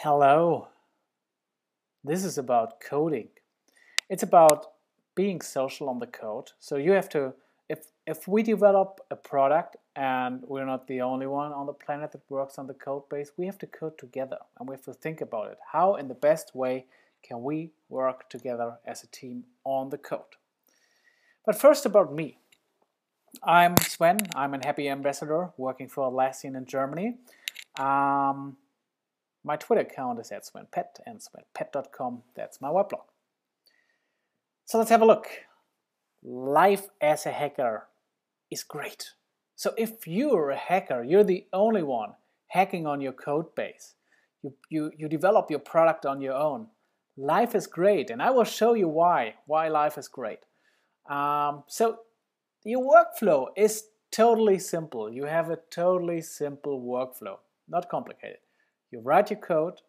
Hello, this is about coding. It's about being social on the code. So you have to, if we develop a product and we're not the only one on the planet that works on the code base, we have to code together and we have to think about it. How in the best way can we work together as a team on the code? But first about me. I'm Sven, I'm a happy ambassador working for Atlassian in Germany. My Twitter account is @SvenPet and SvenPet.com. That's my weblog. So let's have a look. Life as a hacker is great. So if you're a hacker, you're the only one hacking on your code base. You develop your product on your own. Life is great, and I will show you why life is great. So your workflow is totally simple. You have a totally simple workflow, not complicated. You write your code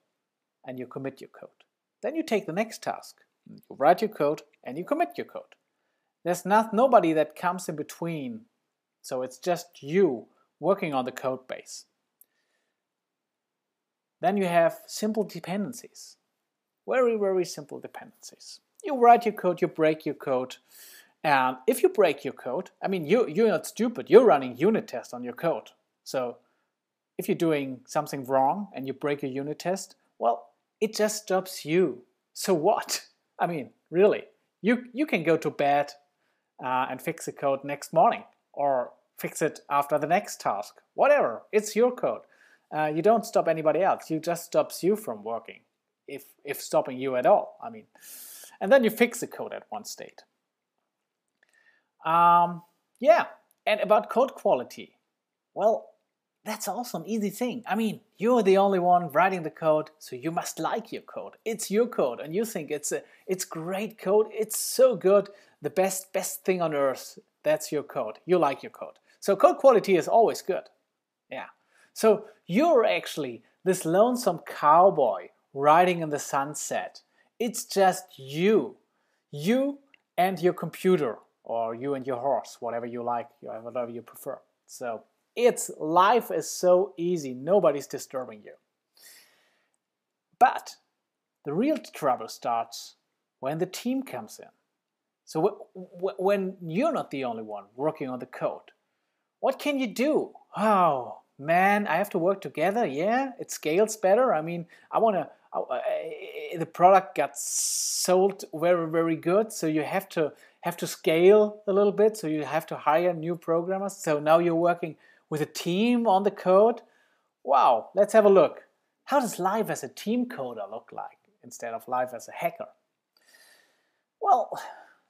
and you commit your code. Then you take the next task. You write your code and you commit your code. There's nobody that comes in between. So it's just you working on the code base. Then you have simple dependencies. Very, very simple dependencies. You write your code, you break your code. And if you break your code, I mean, you're not stupid. You're running unit tests on your code. So if you're doing something wrong and you break a unit test, well, it just stops you. So what? I mean, really, you can go to bed and fix the code next morning or fix it after the next task. Whatever, it's your code. You don't stop anybody else. You just stops you from working, if stopping you at all. I mean, and then you fix the code at one state. Yeah, and about code quality. Well, that's also an easy thing. I mean, you're the only one writing the code, so you must like your code. It's your code, and you think it's great code. It's so good, the best thing on earth. That's your code. You like your code. So code quality is always good. Yeah. So you're actually this lonesome cowboy riding in the sunset. It's just you and your computer, or you and your horse, whatever you like, whatever you prefer. So life is so easy, nobody's disturbing you. But the real trouble starts when the team comes in. So when you're not the only one working on the code, what can you do? Oh man, I have to work together. Yeah, it scales better. I mean, the product got sold very, very good, so you have to scale a little bit. So you have to hire new programmers. So now you're working with a team on the code. Wow, let's have a look. How does life as a team coder look like instead of life as a hacker? Well,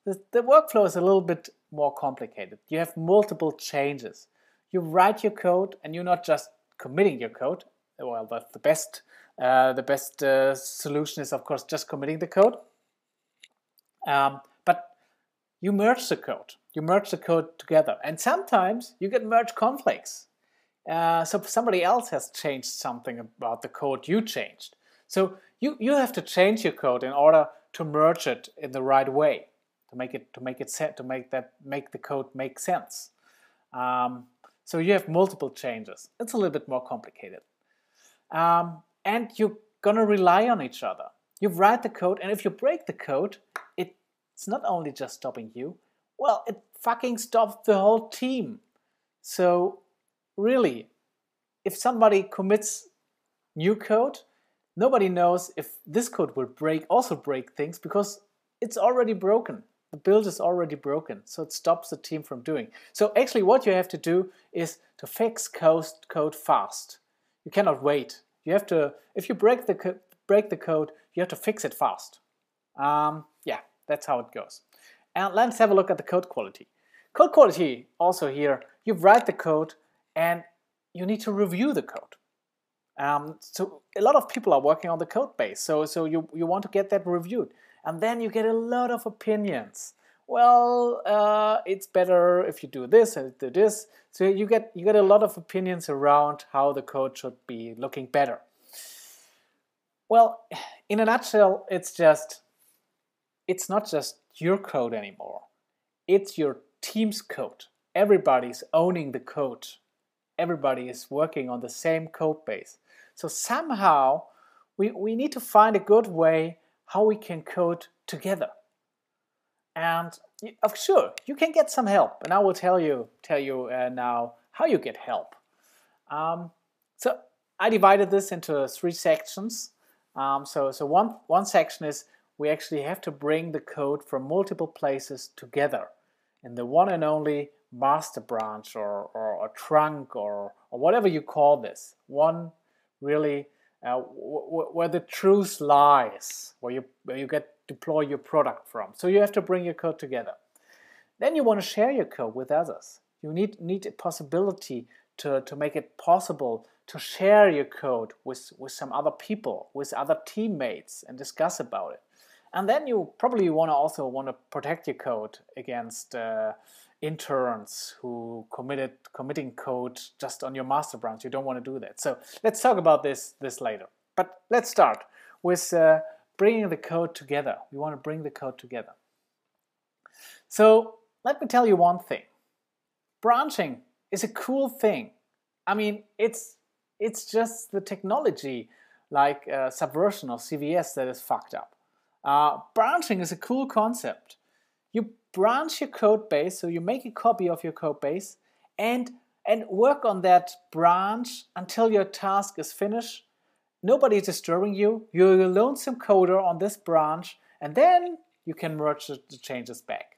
the workflow is a little bit more complicated. You have multiple changes. You write your code and you're not just committing your code. Well, that's the best. The best solution is, of course, just committing the code. But you merge the code. You merge the code together. And sometimes you get merge conflicts. So somebody else has changed something about the code you changed. So you have to change your code in order to merge it in the right way, to make the code make sense. So you have multiple changes. It's a little bit more complicated. And you're gonna rely on each other. You write the code, and if you break the code, it's not only just stopping you, well, it fucking stops the whole team. So really, if somebody commits new code, nobody knows if this code will also break things, because it's already broken. The build is already broken, so it stops the team from doing. So actually what you have to do is to fix code fast. You cannot wait. You have to, if you break the code, you have to fix it fast. Yeah, that's how it goes. And let's have a look at the code quality. Code quality, also here, you write the code and you need to review the code. So a lot of people are working on the code base, so you want to get that reviewed. And then you get a lot of opinions. Well, it's better if you do this and do this. So you get a lot of opinions around how the code should be looking better. Well, in a nutshell, it's not just your code anymore. It's your team's code. Everybody's owning the code. Everybody is working on the same code base. So somehow we need to find a good way how we can code together. And sure, you can get some help, and I will tell you now how you get help. So I divided this into 3 sections. So one section is we actually have to bring the code from multiple places together in the one and only master branch or a trunk or whatever you call this. One really where the truth lies, where you get deploy your product from. So you have to bring your code together. Then you want to share your code with others. You need a possibility to make it possible to share your code with some other people, with other teammates, and discuss about it. And then you probably also want to protect your code against interns who committing code just on your master branch. You don't want to do that. So let's talk about this later. But let's start with bringing the code together. We want to bring the code together. So let me tell you one thing. Branching is a cool thing. I mean, it's just the technology like Subversion or CVS that is fucked up. Branching is a cool concept. You branch your code base, so you make a copy of your code base and work on that branch until your task is finished. Nobody is disturbing you. You're a lonesome coder on this branch, and then you can merge the changes back.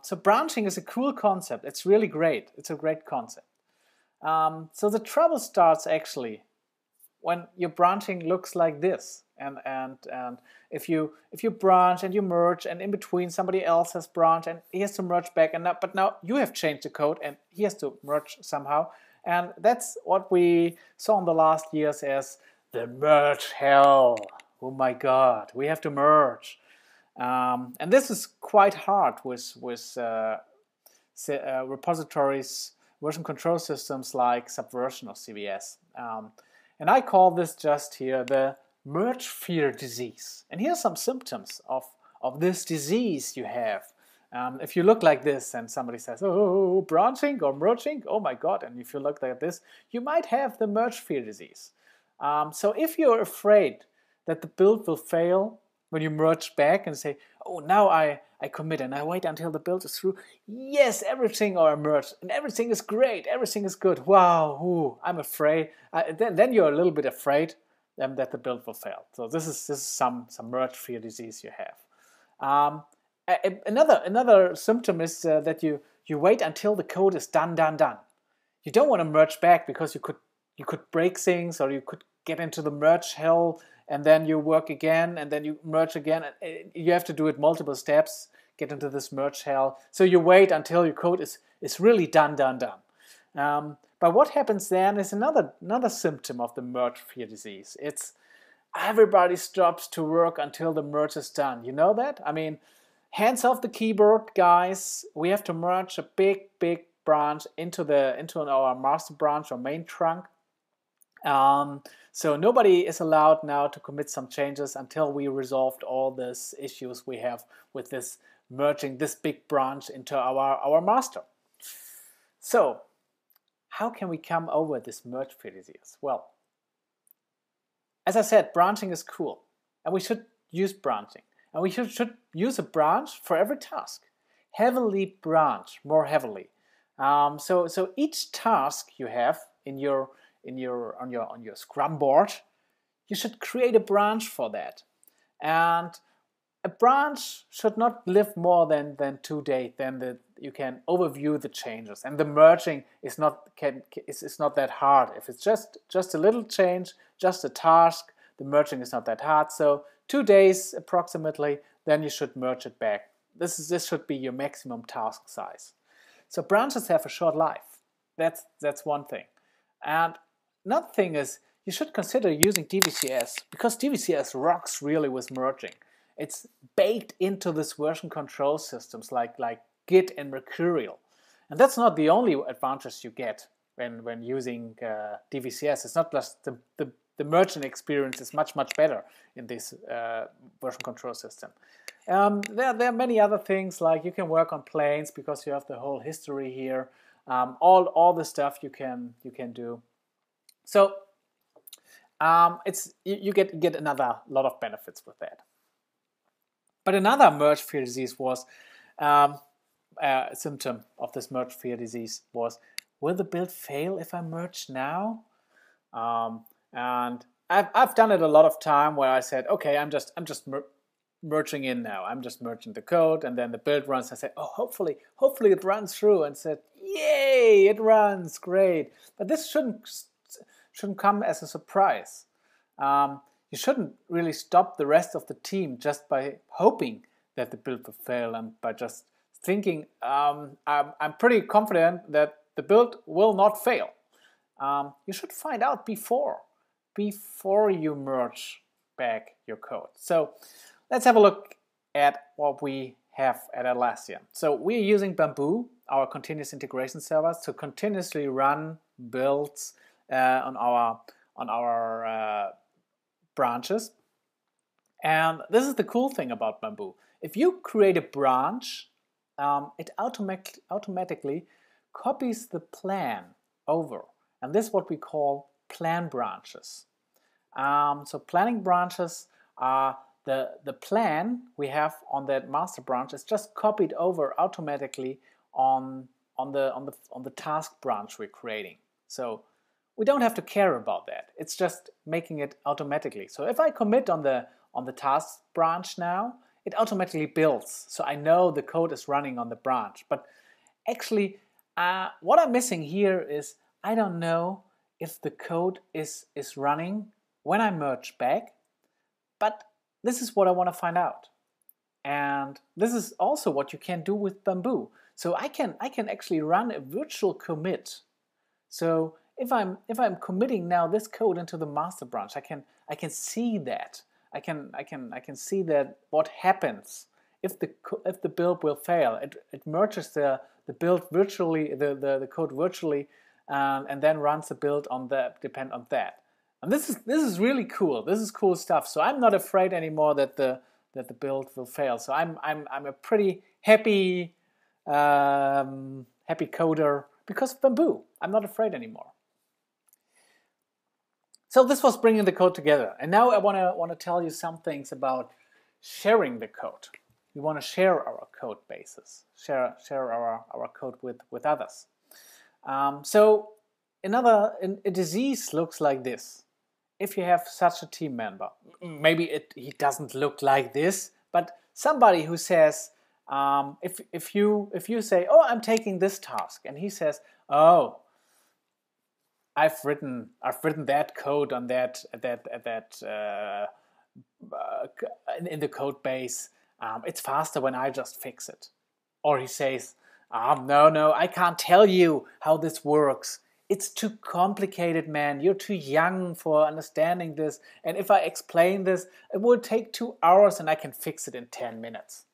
So branching is a cool concept. It's really great. It's a great concept. So the trouble starts actually when your branching looks like this, and if you branch and you merge, and in between somebody else has branched and he has to merge back, but now you have changed the code and he has to merge somehow, and that's what we saw in the last years as the merge hell. Oh my God, we have to merge, and this is quite hard with repositories, version control systems like Subversion or CVS. And I call this just here the merge fear disease. And here are some symptoms of this disease you have. If you look like this and somebody says, oh, branching or merging, oh my God, and if you look like this, you might have the merge fear disease. So if you're afraid that the build will fail when you merge back and say, oh, now I commit and I wait until the build is through. Yes, everything are merged and everything is great, everything is good. Wow, ooh, I'm afraid. Then you're a little bit afraid that the build will fail. So this is some merge fear disease you have. Another symptom is that you wait until the code is done. You don't want to merge back because you could break things, or you could get into the merge hell, and then you work again, and then you merge again. You have to do it multiple steps, get into this merge hell. So you wait until your code is really done. But what happens then is another symptom of the merge fear disease. It's everybody stops to work until the merge is done. You know that? I mean, hands off the keyboard, guys. We have to merge a big branch into our master branch or main trunk. So nobody is allowed now to commit some changes until we resolved all these issues we have with this merging this big branch into our master. So how can we come over this merge fear disease? Well, as I said, branching is cool, and we should use branching, and we should use a branch for every task. Heavily branch, more heavily. So each task you have on your Scrum board, you should create a branch for that. And a branch should not live more than 2 days. Then you can overview the changes, and the merging is not that hard. If it's just a little change, just a task, the merging is not that hard. So 2 days approximately, then you should merge it back. This should be your maximum task size. So branches have a short life. That's one thing. And another thing is you should consider using DVCS, because DVCS rocks really with merging. It's baked into this version control systems like Git and Mercurial. And that's not the only advantage you get when using DVCS. It's not just the merging experience is much better in this version control system. There are many other things, like you can work on planes because you have the whole history here. All the stuff you can do. So you get another lot of benefits with that. But another merge fear disease was a symptom of this merge fear disease was, will the build fail if I merge now? And I've done it a lot of time where I said, okay, I'm just merging in now. I'm just merging the code, and then the build runs. I said, oh, hopefully it runs through, and said, yay, it runs, great. But this shouldn't come as a surprise. You shouldn't really stop the rest of the team just by hoping that the build will fail and by just thinking, I'm pretty confident that the build will not fail. You should find out before you merge back your code. So let's have a look at what we have at Atlassian. So we're using Bamboo, our continuous integration servers, to continuously run builds on our branches. And this is the cool thing about Bamboo. If you create a branch, it automatically copies the plan over. And this is what we call plan branches. So planning branches are the plan we have on that master branch is just copied over automatically on the task branch we're creating. So we don't have to care about that. It's just making it automatically. So if I commit on the task branch now, it automatically builds. So I know the code is running on the branch. But actually, what I'm missing here is I don't know if the code is running when I merge back. But this is what I want to find out. And this is also what you can do with Bamboo. So I can actually run a virtual commit. So if I'm committing now this code into the master branch, I can see that. I can see that what happens if the build will fail. It merges the build virtually, the code virtually, and then runs the build on depend on that. And this is really cool. This is cool stuff. So I'm not afraid anymore that the build will fail. So I'm a pretty happy coder because of Bamboo. I'm not afraid anymore. So this was bringing the code together. And now I want to tell you some things about sharing the code. We want to share our code bases, share our code with others. So a disease looks like this. If you have such a team member, maybe he doesn't look like this, but somebody who says, if you say, oh, I'm taking this task, and he says, oh, I've written that code on that in the code base. It's faster when I just fix it. Or he says, no, I can't tell you how this works. It's too complicated, man. You're too young for understanding this. And if I explain this, it will take 2 hours and I can fix it in 10 minutes.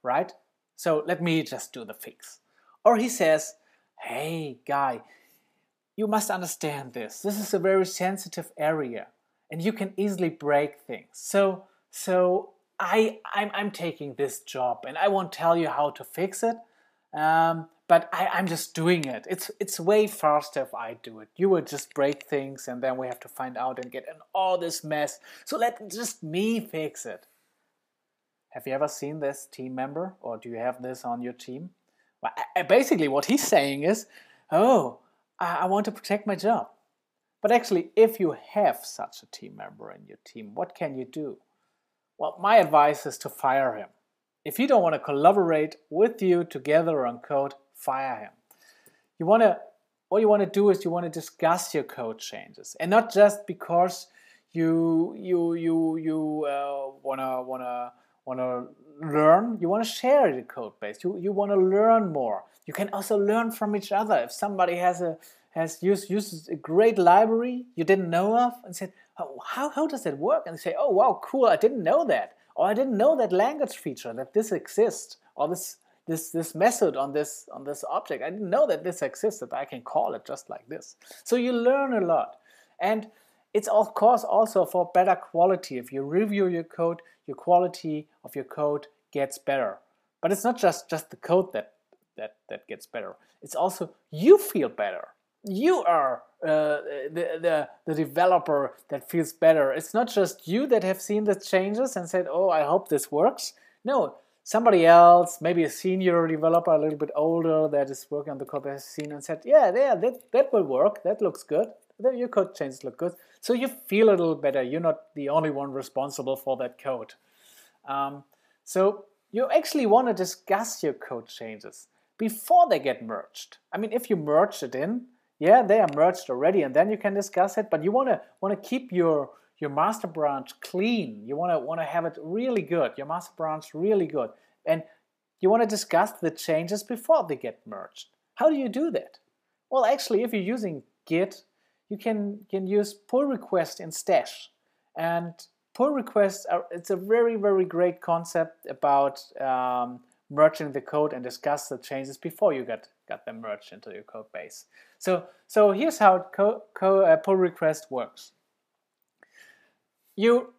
Right? So let me just do the fix. Or he says, hey, guy, you must understand this. This is a very sensitive area and you can easily break things. So I'm taking this job and I won't tell you how to fix it. But I'm just doing it. It's way faster if I do it. You will just break things and then we have to find out and get in all this mess. So let just me fix it. Have you ever seen this team member, or do you have this on your team? Well, basically what he's saying is, oh, I want to protect my job. But actually, if you have such a team member in your team, what can you do? Well, my advice is to fire him. If you don't want to collaborate with you together on code, fire him. What you want to do is you want to discuss your code changes, and not just because you want to learn. You want to share the code base. You want to learn more. You can also learn from each other. If somebody uses a great library you didn't know of and said, oh, how does that work? And you say, oh wow, cool, I didn't know that. Or I didn't know that language feature, that this exists, or this method on this object. I didn't know that this exists, that I can call it just like this. So you learn a lot. And it's of course also for better quality. If you review your code, your quality of your code gets better. But it's not just the code that gets better. It's also you feel better. you are the developer that feels better. It's not just you that have seen the changes and said, oh, I hope this works. No, somebody else, maybe a senior developer, a little bit older, that is working on the code, has seen and said, yeah, that will work, that looks good, your code changes look good. So you feel a little better. You're not the only one responsible for that code. So you actually want to discuss your code changes before they get merged. I mean, if you merge it in, yeah, they are merged already, and then you can discuss it. But you want to keep your master branch clean. You want to have it really good. Your master branch really good, and you want to discuss the changes before they get merged. How do you do that? Well, actually, if you're using Git, you can use pull request in Stash, and pull requests it's a very, very great concept about merging the code and discuss the changes before you got them merged into your code base. So here's how pull request works. You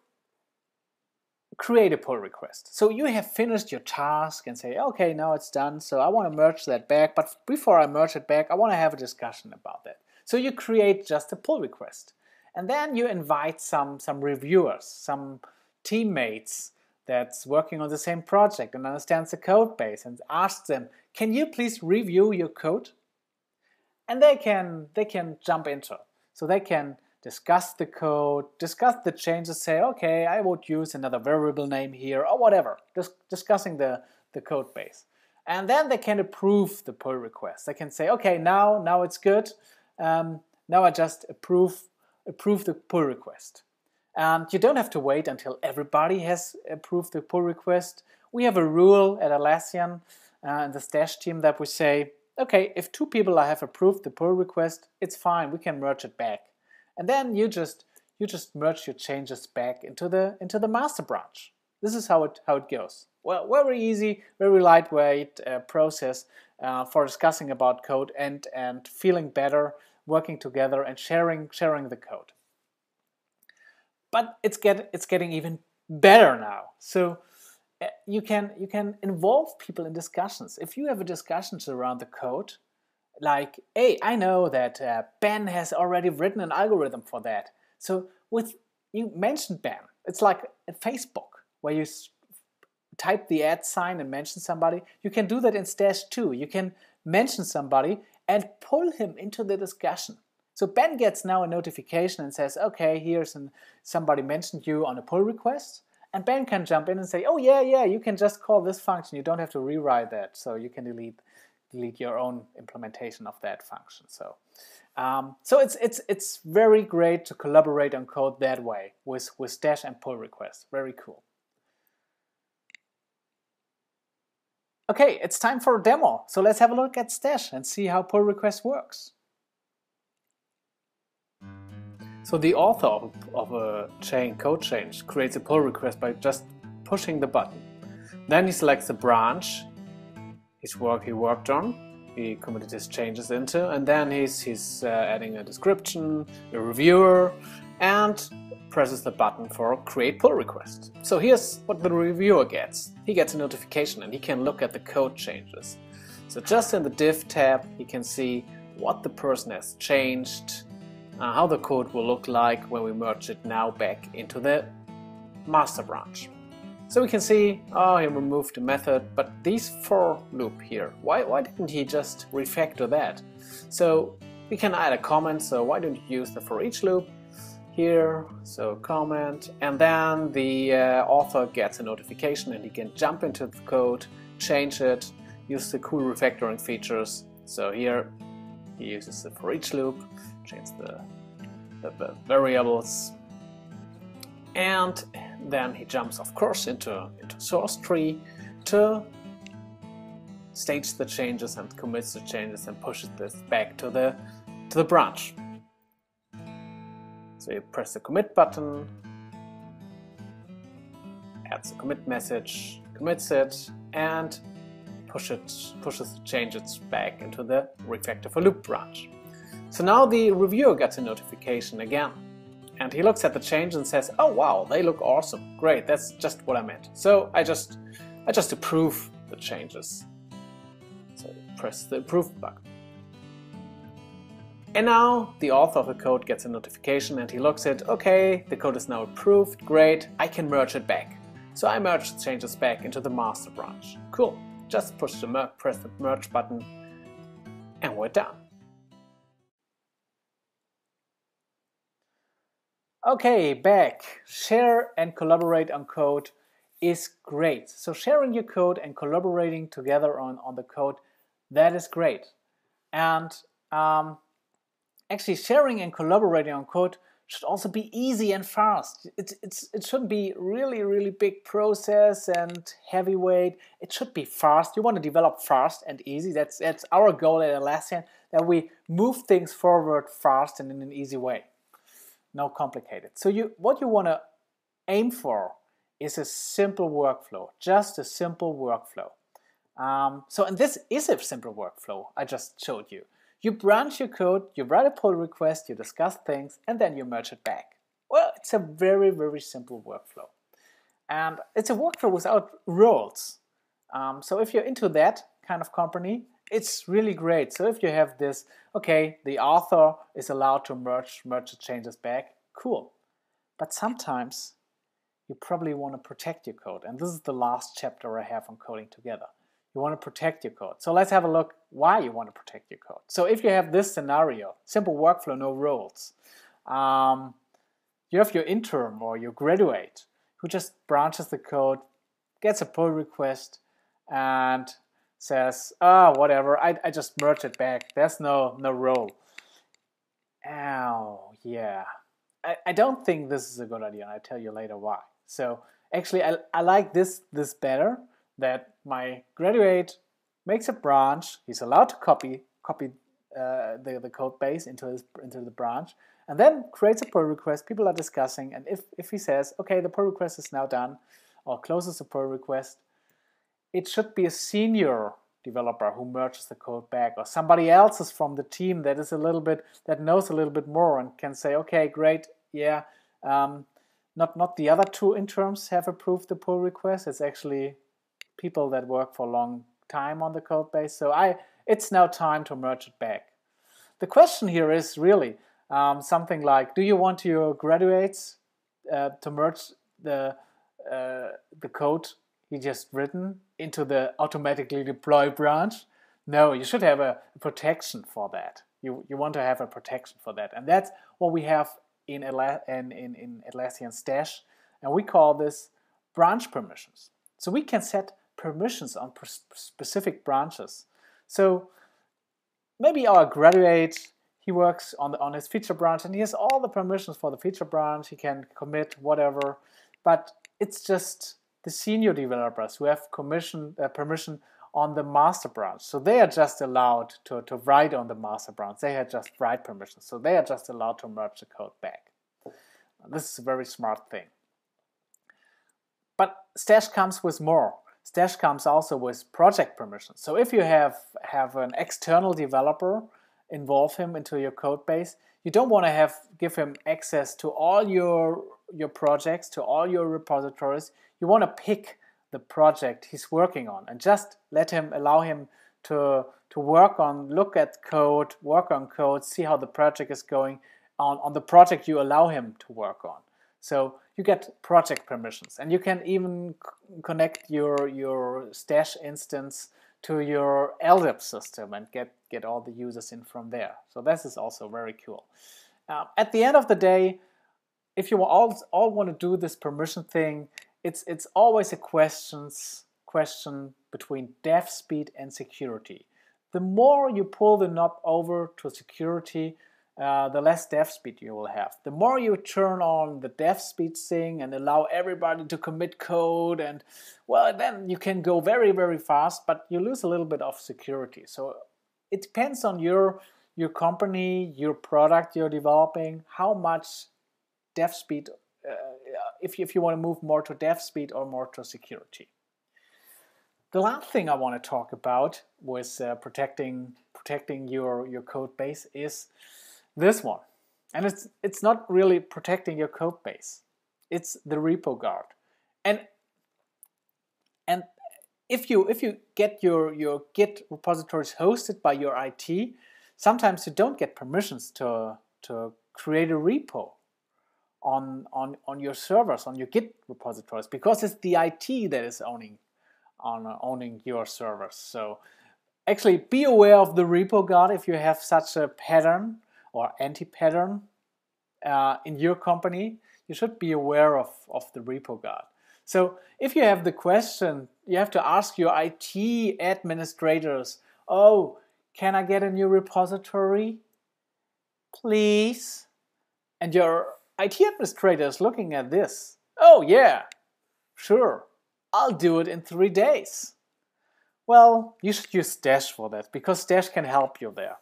create a pull request. So you have finished your task and say, okay, now it's done. So I want to merge that back, but before I merge it back, I want to have a discussion about that. So you create just a pull request. And then you invite some reviewers, some teammates that's working on the same project and understands the code base, and ask them, can you please review your code? And they can jump into it. So they can discuss the code, discuss the changes, say, okay, I would use another variable name here, or whatever, just discussing the code base. And then they can approve the pull request. They can say, okay, now it's good. Now I just approve the pull request. And you don't have to wait until everybody has approved the pull request. We have a rule at Atlassian in the Stash team that we say, okay, if 2 people have approved the pull request, it's fine, we can merge it back. And then you just merge your changes back into the master branch. This is how it goes. Well, very easy, very lightweight process for discussing about code and feeling better, working together and sharing the code. But it's getting even better now. So you can involve people in discussions. If you have a discussions around the code, like, hey, I know that Ben has already written an algorithm for that. So you mentioned Ben. It's like at Facebook, where you type the @ sign and mention somebody. You can do that in Stash too. You can mention somebody and pull him into the discussion. So Ben gets now a notification and says, okay, here's somebody mentioned you on a pull request. And Ben can jump in and say, oh yeah, you can just call this function. You don't have to rewrite that. So you can delete your own implementation of that function. So it's very great to collaborate on code that way with Stash and pull requests. Very cool. Okay, it's time for a demo. So let's have a look at Stash and see how pull request works. So the author of a code change creates a pull request by just pushing the button. Then he selects the branch he worked on, he committed his changes into, and then he's adding a description, a reviewer, and presses the button for create pull request. So here's what the reviewer gets. He gets a notification and he can look at the code changes. So just in the div tab, he can see what the person has changed, how the code will look like when we merge it now back into the master branch. So we can see, oh, he removed the method, but these for loop here, why didn't he just refactor that? So we can add a comment, so why don't you use the for each loop here, so comment, and then the author gets a notification and he can jump into the code, change it, use the cool refactoring features. So here he uses the for each loop, change the variables, and then he jumps, of course, into source tree to stage the changes and commits the changes and pushes this back to the branch. So you press the commit button, adds a commit message, commits it, and pushes the changes back into the refactor for loop branch. So now the reviewer gets a notification again, and he looks at the change and says, oh wow, they look awesome, great, that's just what I meant. So I just approve the changes. So press the approve button. And now the author of the code gets a notification and he looks at, okay, the code is now approved, great, I can merge it back. So I merge the changes back into the master branch. Cool, just press the merge button and we're done. Okay, back. Share and collaborate on code is great. So sharing your code and collaborating together on the code, that is great. And actually sharing and collaborating on code should also be easy and fast. It shouldn't be really big process and heavyweight. It should be fast. You want to develop fast and easy. That's our goal at Atlassian, that we move things forward fast and in an easy way. No complicated. So what you want to aim for is a simple workflow, just a simple workflow. And this is a simple workflow I just showed you. You branch your code, you write a pull request, you discuss things, and then you merge it back. Well, it's a very simple workflow. And it's a workflow without roles. So if you're into that kind of company, it's really great. So if you have this, okay, the author is allowed to merge the changes back, cool. But sometimes you probably want to protect your code. And this is the last chapter I have on coding together. You want to protect your code. So let's have a look why you want to protect your code. So if you have this scenario, simple workflow, no roles, you have your intern or your graduate who just branches the code, gets a pull request, and says, whatever, I just merge it back. There's no role. Oh, yeah. I don't think this is a good idea, and I'll tell you later why. So actually, I like this better, that my graduate makes a branch, he's allowed to copy the code base into the branch, and then creates a pull request, people are discussing, and if he says, okay, the pull request is now done, or closes the pull request, it should be a senior developer who merges the code back, or somebody else is from the team that knows a little bit more and can say, okay, great, yeah, not the other two interns have approved the pull request, it's actually people that work for a long time on the code base, so it's now time to merge it back. The question here is really something like, do you want your graduates to merge the code he just written into the automatically deploy branch? No, you should have a protection for that. You want to have a protection for that, and that's what we have in Atlassian Stash, and we call this branch permissions. So we can set permissions on specific branches. So maybe our graduate, he works on his feature branch and he has all the permissions for the feature branch, he can commit whatever, but it's just the senior developers who have permission on the master branch. So they are just allowed to write on the master branch. They have just write permissions. So they are just allowed to merge the code back. This is a very smart thing. But Stash comes with more. Stash comes also with project permissions. So if you have an external developer, involve him into your code base, you don't want to give him access to all your projects, to all your repositories. You want to pick the project he's working on and just allow him to work on, look at code, work on code, see how the project is going on the project you allow him to work on. So you get project permissions, and you can even connect your Stash instance to your LDAP system and get all the users in from there. So this is also very cool. At the end of the day, if you all want to do this permission thing, it's always a question between dev speed and security. The more you pull the knob over to security, the less dev speed you will have. The more you turn on the dev speed thing and allow everybody to commit code, and well, then you can go very fast, but you lose a little bit of security. So it depends on your company, your product you're developing, how much dev speed, if you want to move more to dev speed or more to security. The last thing I want to talk about with protecting your code base is this one. And it's not really protecting your code base. It's the repo guard. And if you get your Git repositories hosted by your IT, sometimes you don't get permissions to create a repo on your servers, on your Git repositories, because it's the IT that is owning your servers. So actually be aware of the repo guard if you have such a pattern or anti-pattern in your company. You should be aware of the repo guard. So if you have the question, you have to ask your IT administrators, oh, can I get a new repository, please? And your IT administrator is looking at this. Oh yeah, sure, I'll do it in 3 days. Well, you should use Stash for that, because Stash can help you there.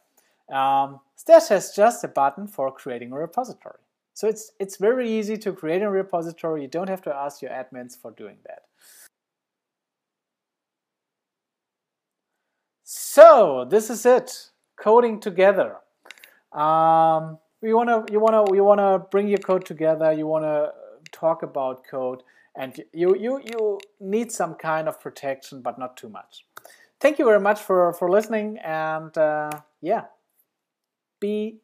Stash has just a button for creating a repository. So it's very easy to create a repository. You don't have to ask your admins for doing that. So this is it, coding together. You wanna bring your code together. You wanna talk about code, and you need some kind of protection, but not too much. Thank you very much for listening, and yeah, be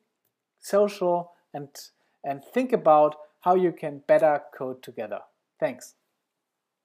social and think about how you can better code together. Thanks.